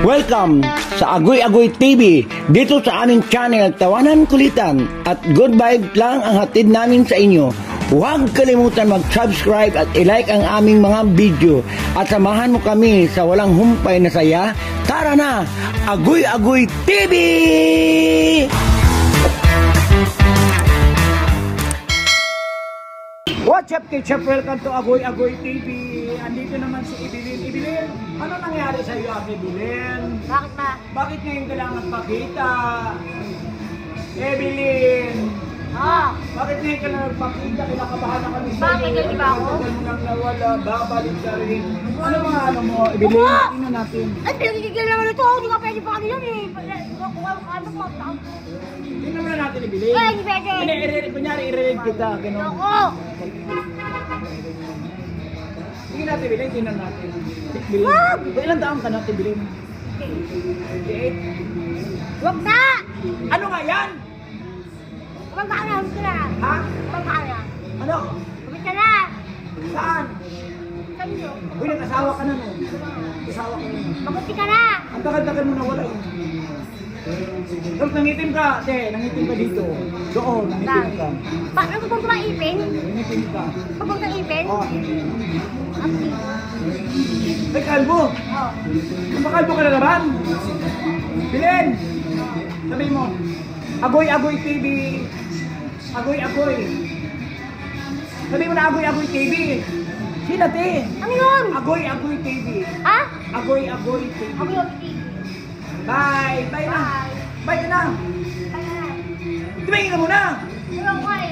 Welcome sa Agoy Agoy TV. Dito sa aming channel, tawanan kulitan at good vibe lang ang hatid namin sa inyo. Huwag kalimutan mag-subscribe at i-like ang aming mga video at samahan mo kami sa walang humpay na saya. Tara na, Agoy Agoy TV! What's up, Ketchup? Welcome to Agoy Agoy TV. Andito naman si Evelyn. Evelyn, ano nangyari sa iyo, Evelyn? Bakit ba? Bakit ngayon ka lang nagpakita? Evelyn! Bakit ngayon ka lang nagpakita? Kinakabahan na kami sa iyo. Bakit? Hindi ba ako? Tagal mo nang nawala, babalik ka rin. Ano mga ano mo, Evelyn? Tingnan natin. Ay, pinagigil naman ito. Hindi ka pwede pa kanila eh. Tingnan mo na natin, Evelyn. Eh, hindi pwede. Kunyari, i-read kita. Ganun. Ako! Tingnan natin, Evelyn. Tingnan natin. Evelyn. Wag! Ilang taon ka na, Evelyn? 28. Huwag na! Ano nga yan? Huwag ka na, huwag ka na. Ha? Huwag ka na. Ano? Huwag ka na. Saan? Saan nyo? Uy, nag-asawa ka na no? Asawa ka na. Mabuti ka na. Ang tagal-tagal mo nawala eh. Tapos nangitim ka, te. Nangitim ka dito. Doon, nangitim ka. Paano kung pumunta ipin? Nangitim ka. Pupunta ipin? Oh. Okay. Ay, kalbo. Oh. Makalbo ka na naman. Bilin. Sabi mo, Agoy Agoy TV. Agoy Agoy. Sabi mo na Agoy Agoy TV. Sino, te? Ano yun? Agoy Agoy TV. Ha? Agoy Agoy TV. Ako yung TV. Bye! Bye na! Bye. Bye ka na! Bye na. Tumingin ka muna! Tulong ko eh.